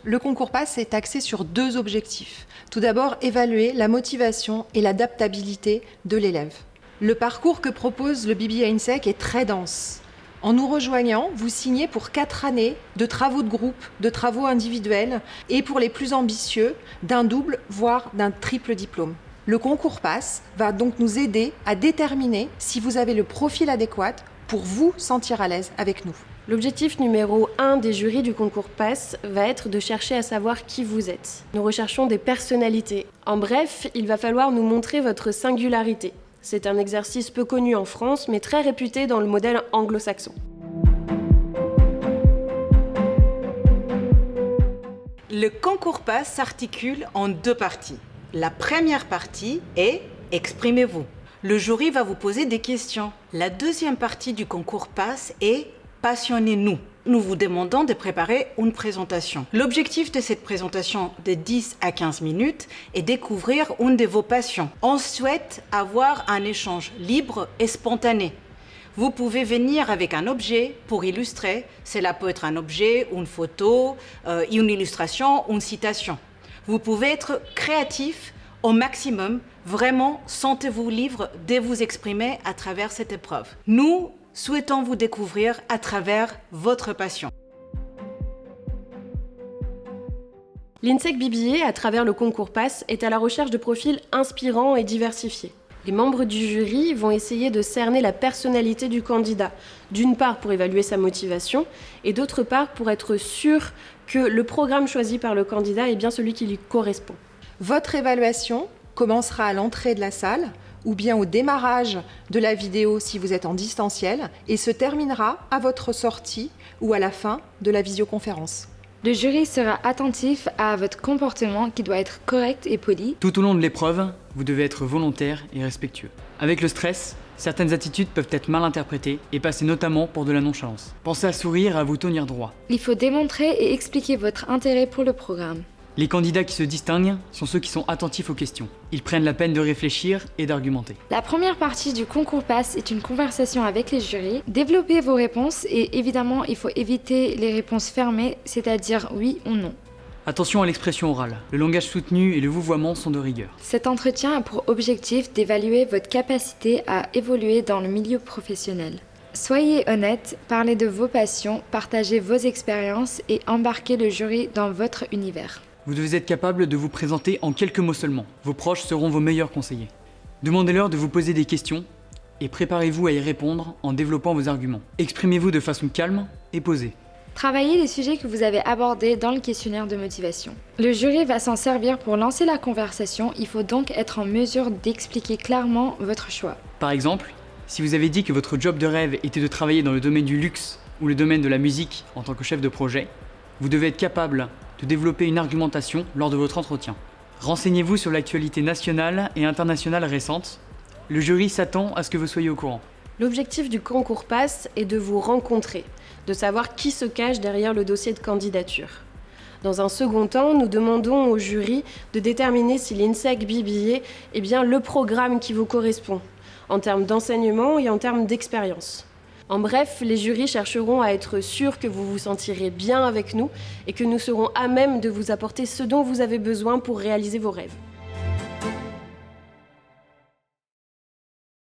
Le concours PASS est axé sur 2 objectifs. Tout d'abord, évaluer la motivation et l'adaptabilité de l'élève. Le parcours que propose le BBA INSEC est très dense. En nous rejoignant, vous signez pour 4 années de travaux de groupe, de travaux individuels et pour les plus ambitieux, d'un double, voire d'un triple diplôme. Le concours PASS va donc nous aider à déterminer si vous avez le profil adéquat pour vous sentir à l'aise avec nous. L'objectif numéro 1 des jurys du concours PASS va être de chercher à savoir qui vous êtes. Nous recherchons des personnalités. En bref, il va falloir nous montrer votre singularité. C'est un exercice peu connu en France, mais très réputé dans le modèle anglo-saxon. Le concours PASS s'articule en 2 parties. La première partie est « Exprimez-vous ». Le jury va vous poser des questions. La deuxième partie du concours PASS est « Passionnez-nous ». Nous vous demandons de préparer une présentation. L'objectif de cette présentation de 10 à 15 minutes est découvrir une de vos passions. On souhaite avoir un échange libre et spontané. Vous pouvez venir avec un objet pour illustrer. Cela peut être un objet, une photo, une illustration, une citation. Vous pouvez être créatif au maximum. Vraiment, sentez-vous libre de vous exprimer à travers cette épreuve. Nous souhaitons vous découvrir à travers votre passion. L'INSEC BBA, à travers le concours PASS, est à la recherche de profils inspirants et diversifiés. Les membres du jury vont essayer de cerner la personnalité du candidat, d'une part pour évaluer sa motivation, et d'autre part pour être sûr que le programme choisi par le candidat est bien celui qui lui correspond. Votre évaluation commencera à l'entrée de la salle ou bien au démarrage de la vidéo si vous êtes en distanciel et se terminera à votre sortie ou à la fin de la visioconférence. Le jury sera attentif à votre comportement qui doit être correct et poli. Tout au long de l'épreuve, vous devez être volontaire et respectueux. Avec le stress, certaines attitudes peuvent être mal interprétées et passer notamment pour de la nonchalance. Pensez à sourire et à vous tenir droit. Il faut démontrer et expliquer votre intérêt pour le programme. Les candidats qui se distinguent sont ceux qui sont attentifs aux questions. Ils prennent la peine de réfléchir et d'argumenter. La première partie du concours PASS est une conversation avec les jurys. Développez vos réponses et évidemment, il faut éviter les réponses fermées, c'est-à-dire oui ou non. Attention à l'expression orale. Le langage soutenu et le vouvoiement sont de rigueur. Cet entretien a pour objectif d'évaluer votre capacité à évoluer dans le milieu professionnel. Soyez honnête, parlez de vos passions, partagez vos expériences et embarquez le jury dans votre univers. Vous devez être capable de vous présenter en quelques mots seulement. Vos proches seront vos meilleurs conseillers. Demandez-leur de vous poser des questions et préparez-vous à y répondre en développant vos arguments. Exprimez-vous de façon calme et posée. Travaillez les sujets que vous avez abordés dans le questionnaire de motivation. Le jury va s'en servir pour lancer la conversation, il faut donc être en mesure d'expliquer clairement votre choix. Par exemple, si vous avez dit que votre job de rêve était de travailler dans le domaine du luxe ou le domaine de la musique en tant que chef de projet, vous devez être capable de développer une argumentation lors de votre entretien. Renseignez-vous sur l'actualité nationale et internationale récente. Le jury s'attend à ce que vous soyez au courant. L'objectif du concours PASS est de vous rencontrer, de savoir qui se cache derrière le dossier de candidature. Dans un second temps, nous demandons au jury de déterminer si l'INSEC BBA est bien le programme qui vous correspond, en termes d'enseignement et en termes d'expérience. En bref, les jurys chercheront à être sûrs que vous vous sentirez bien avec nous et que nous serons à même de vous apporter ce dont vous avez besoin pour réaliser vos rêves.